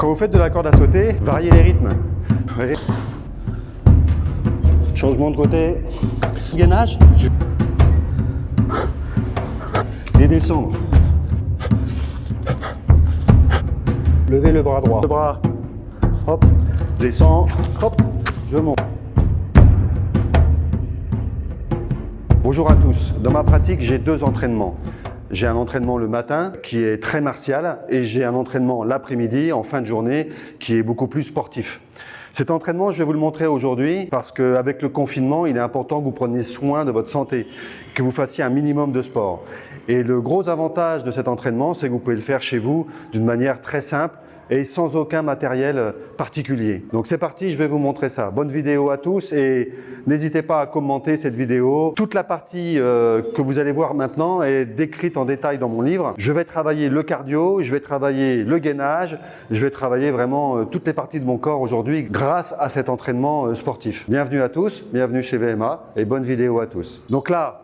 Quand vous faites de la corde à sauter, variez les rythmes. Oui. Changement de côté. Gainage. Et descendre. Levez le bras droit. Le bras. Hop. Descends. Hop. Je monte. Bonjour à tous. Dans ma pratique, j'ai deux entraînements. J'ai un entraînement le matin qui est très martial et j'ai un entraînement l'après-midi en fin de journée qui est beaucoup plus sportif. Cet entraînement, je vais vous le montrer aujourd'hui parce qu'avec le confinement, il est important que vous preniez soin de votre santé, que vous fassiez un minimum de sport. Et le gros avantage de cet entraînement, c'est que vous pouvez le faire chez vous d'une manière très simple et sans aucun matériel particulier. Donc c'est parti, je vais vous montrer ça. Bonne vidéo à tous et n'hésitez pas à commenter cette vidéo. Toute la partie que vous allez voir maintenant est décrite en détail dans mon livre. Je vais travailler le cardio, je vais travailler le gainage, je vais travailler vraiment toutes les parties de mon corps aujourd'hui grâce à cet entraînement sportif. Bienvenue à tous, bienvenue chez VMA et bonne vidéo à tous. Donc là,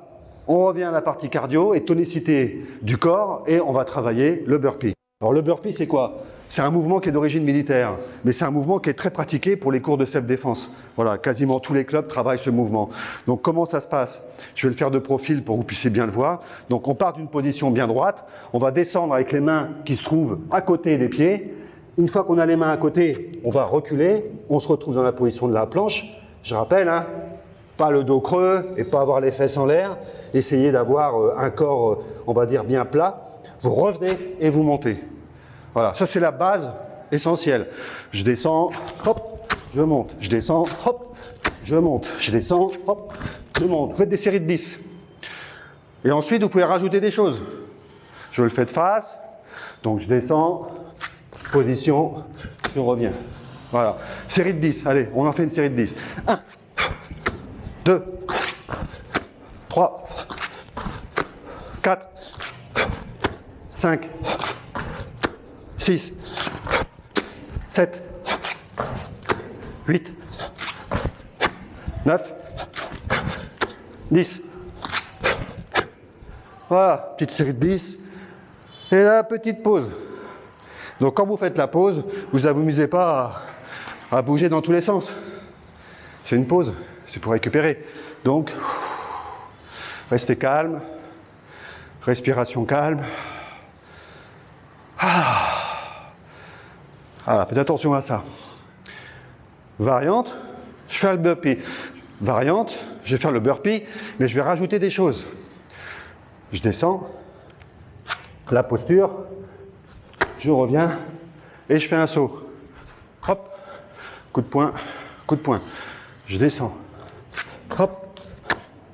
on revient à la partie cardio et tonicité du corps et on va travailler le burpee. Alors le burpee, c'est quoi? C'est un mouvement qui est d'origine militaire, mais c'est un mouvement qui est très pratiqué pour les cours de self-défense. Voilà, quasiment tous les clubs travaillent ce mouvement. Donc comment ça se passe? Je vais le faire de profil pour que vous puissiez bien le voir. Donc on part d'une position bien droite, on va descendre avec les mains qui se trouvent à côté des pieds. Une fois qu'on a les mains à côté, on va reculer, on se retrouve dans la position de la planche. Je rappelle, hein, pas le dos creux et pas avoir les fesses en l'air. Essayez d'avoir un corps, on va dire, bien plat. Vous revenez et vous montez. Voilà, ça c'est la base essentielle. Je descends, hop, je monte. Je descends, hop, je monte. Je descends, hop, je monte. Vous faites des séries de 10. Et ensuite, vous pouvez rajouter des choses. Je le fais de face. Donc je descends, position, je reviens. Voilà, série de 10. Allez, on en fait une série de 10. 1, 2, 3, 4, 5, 6, 7, 8, 9, 10. Voilà, petite série de 10. Et là, petite pause. Donc quand vous faites la pause, vous ne vous amusez pas à bouger dans tous les sens. C'est une pause, c'est pour récupérer. Donc, restez calme, respiration calme. Voilà, faites attention à ça. Variante, je fais le burpee. Variante, je vais faire le burpee, mais je vais rajouter des choses. Je descends, la posture, je reviens et je fais un saut. Hop, coup de poing, coup de poing. Je descends, hop,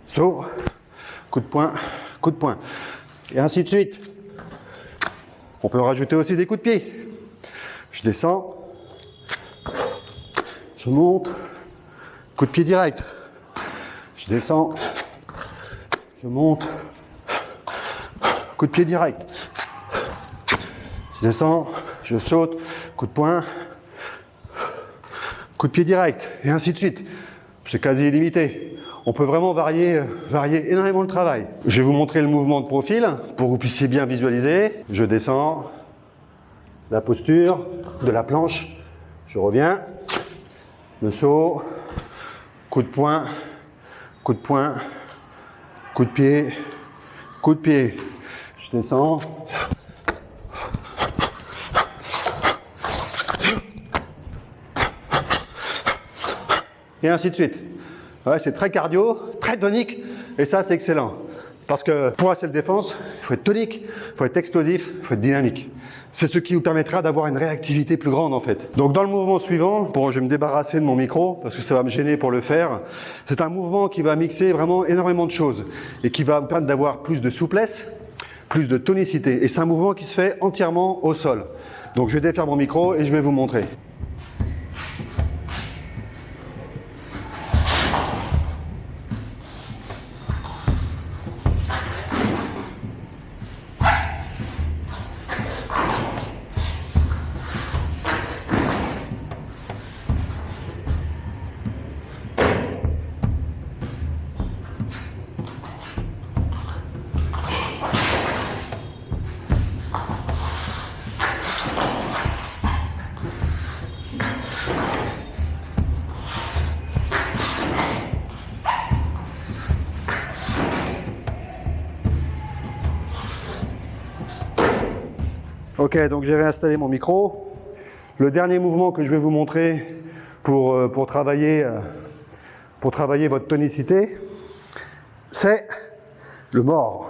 saut, coup de poing, coup de poing. Et ainsi de suite. On peut rajouter aussi des coups de pied. Je descends, je monte, coup de pied direct. Je descends, je monte, coup de pied direct. Je descends, je saute, coup de poing, coup de pied direct, et ainsi de suite. C'est quasi illimité. On peut vraiment varier énormément le travail. Je vais vous montrer le mouvement de profil pour que vous puissiez bien visualiser. Je descends, la posture de la planche, je reviens, le saut, coup de poing, coup de poing, coup de pied, coup de pied. Je descends. Et ainsi de suite. Ouais, c'est très cardio, très tonique, et ça c'est excellent. Parce que pour la self-défense, il faut être tonique, il faut être explosif, il faut être dynamique. C'est ce qui vous permettra d'avoir une réactivité plus grande en fait. Donc dans le mouvement suivant, je vais me débarrasser de mon micro, parce que ça va me gêner pour le faire. C'est un mouvement qui va mixer vraiment énormément de choses, et qui va me permettre d'avoir plus de souplesse, plus de tonicité. Et c'est un mouvement qui se fait entièrement au sol. Donc je vais défaire mon micro et je vais vous montrer. Ok, donc j'ai réinstallé mon micro. Le dernier mouvement que je vais vous montrer pour travailler votre tonicité, c'est le mort.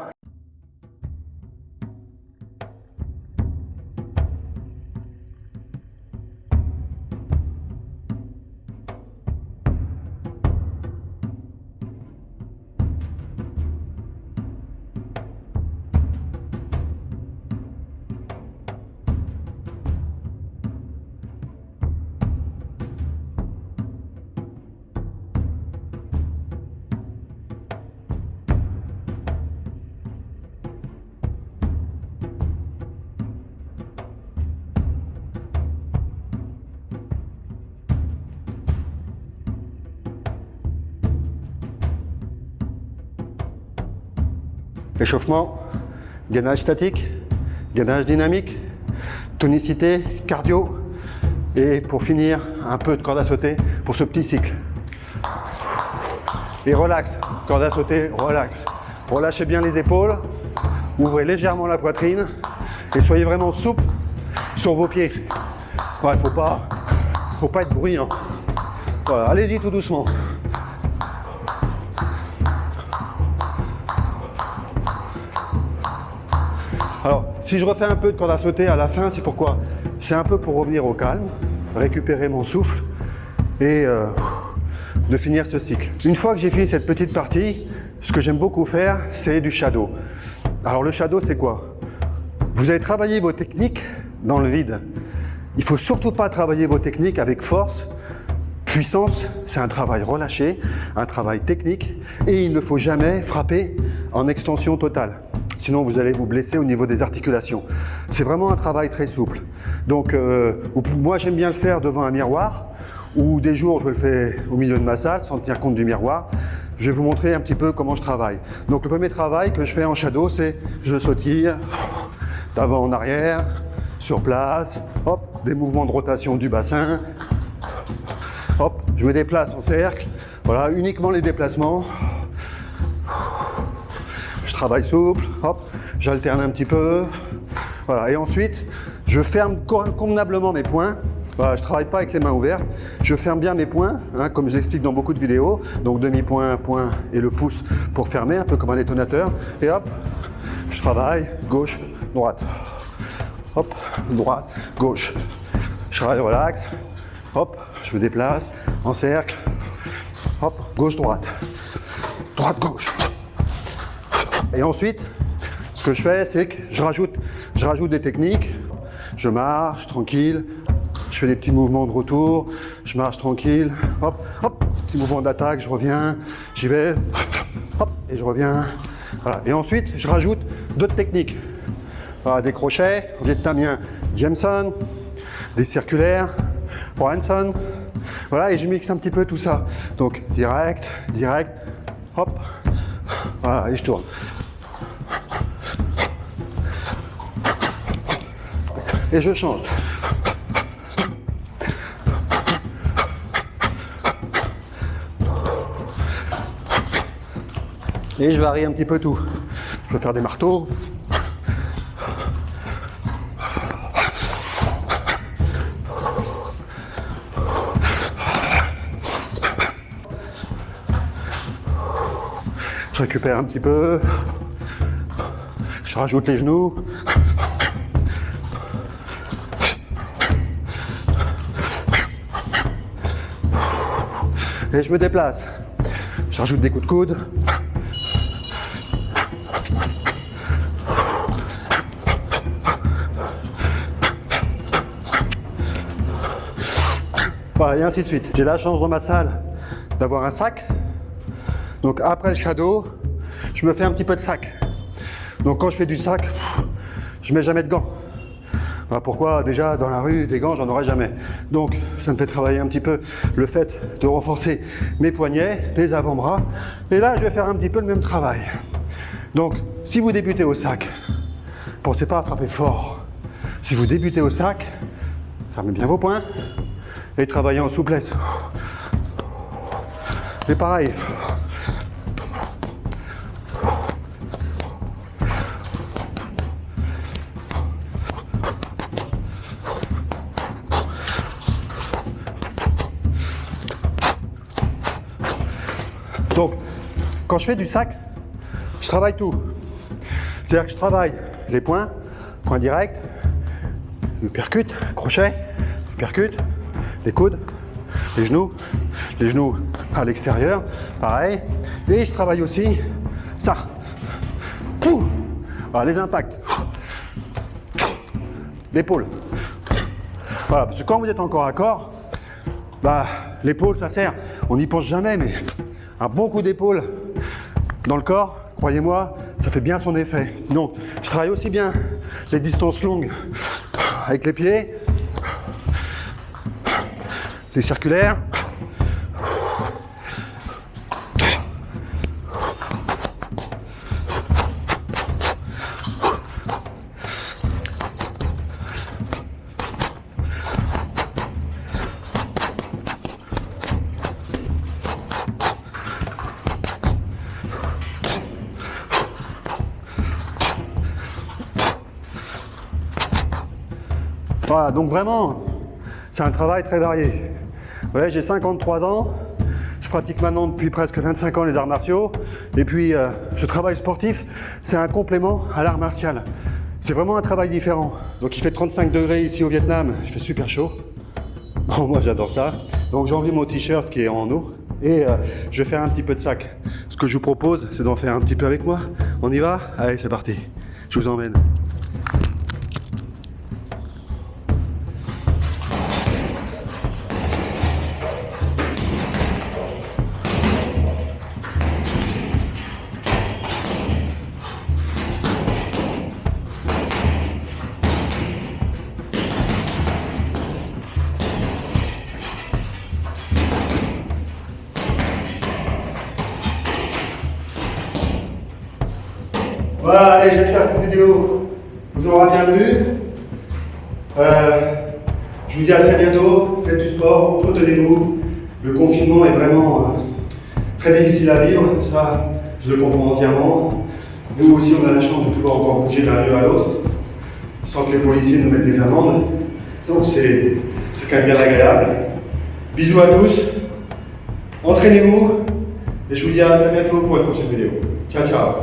Échauffement, gainage statique, gainage dynamique, tonicité, cardio et pour finir, un peu de corde à sauter pour ce petit cycle. Et relax, corde à sauter, relax. Relâchez bien les épaules, ouvrez légèrement la poitrine et soyez vraiment souple sur vos pieds. Ouais, faut pas être bruyant. Voilà, allez-y tout doucement. Alors, si je refais un peu de corde à sauter à la fin, c'est pourquoi? C'est un peu pour revenir au calme, récupérer mon souffle et de finir ce cycle. Une fois que j'ai fini cette petite partie, ce que j'aime beaucoup faire, c'est du shadow. Alors le shadow, c'est quoi? Vous allez travailler vos techniques dans le vide. Il ne faut surtout pas travailler vos techniques avec force, puissance. C'est un travail relâché, un travail technique et il ne faut jamais frapper en extension totale. Sinon, vous allez vous blesser au niveau des articulations. C'est vraiment un travail très souple. Donc, moi, j'aime bien le faire devant un miroir, ou des jours, je le fais au milieu de ma salle, sans tenir compte du miroir. Je vais vous montrer un petit peu comment je travaille. Donc, le premier travail que je fais en shadow, c'est je sautille d'avant en arrière, sur place, hop, des mouvements de rotation du bassin, hop, je me déplace en cercle. Voilà, uniquement les déplacements. Je travaille souple, hop, j'alterne un petit peu, voilà, et ensuite je ferme convenablement mes poings. Voilà, je ne travaille pas avec les mains ouvertes, je ferme bien mes poings, hein, comme je l'explique dans beaucoup de vidéos, donc demi-point, point et le pouce pour fermer, un peu comme un détonateur, et hop, je travaille gauche, droite, hop, droite, gauche, je travaille relax, hop, je me déplace en cercle, hop, gauche, droite, droite, gauche. Et ensuite, ce que je fais, c'est que je rajoute des techniques. Je marche tranquille, je fais des petits mouvements de retour, je marche tranquille, hop, hop, petit mouvement d'attaque, je reviens, j'y vais, hop, et je reviens. Voilà. Et ensuite, je rajoute d'autres techniques. Voilà, des crochets, vietnamien, Jameson, des circulaires, Hanson. Voilà, et je mixe un petit peu tout ça. Donc, direct, hop, voilà, et je tourne. Et je change. Et je varie un petit peu tout. Je peux faire des marteaux. Je récupère un petit peu. Je rajoute les genoux. Et je me déplace. Je rajoute des coups de coude. Voilà, et ainsi de suite. J'ai la chance dans ma salle d'avoir un sac. Donc après le shadow, je me fais un petit peu de sac. Donc quand je fais du sac, je mets jamais de gants. Voilà pourquoi déjà dans la rue, des gants, j'en aurai jamais. Donc ça me fait travailler un petit peu le fait de renforcer mes poignets, les avant-bras. Et là, je vais faire un petit peu le même travail. Donc si vous débutez au sac, pensez pas à frapper fort. Si vous débutez au sac, fermez bien vos poings et travaillez en souplesse. Et pareil. Donc, quand je fais du sac, je travaille tout. C'est-à-dire que je travaille les points, points directs, uppercut, crochet, uppercut, les coudes, les genoux à l'extérieur, pareil. Et je travaille aussi ça. Voilà, les impacts. L'épaule. Voilà, parce que quand vous êtes en corps à corps, bah, l'épaule ça sert. On n'y pense jamais, mais un bon coup d'épaule dans le corps, croyez-moi, ça fait bien son effet. Donc, je travaille aussi bien les distances longues avec les pieds, les circulaires. Voilà, donc vraiment, c'est un travail très varié. Ouais, j'ai 53 ans, je pratique maintenant depuis presque 25 ans les arts martiaux, et puis ce travail sportif, c'est un complément à l'art martial. C'est vraiment un travail différent. Donc il fait 35 degrés ici au Vietnam, il fait super chaud. Bon, moi j'adore ça. Donc j'ai enlevé mon t-shirt qui est en eau, et je vais faire un petit peu de sac. Ce que je vous propose, c'est d'en faire un petit peu avec moi. On y va? Allez, c'est parti. Je vous emmène. Voilà, allez, j'espère que cette vidéo vous aura bien plu. Je vous dis à très bientôt. Faites du sport, entretenez-vous. Le confinement est vraiment très difficile à vivre. Ça, je le comprends entièrement. Nous aussi, on a la chance de pouvoir encore bouger d'un lieu à l'autre sans que les policiers nous mettent des amendes. Donc, c'est quand même bien agréable. Bisous à tous. Entraînez-vous. Et je vous dis à très bientôt pour une prochaine vidéo. Ciao, ciao.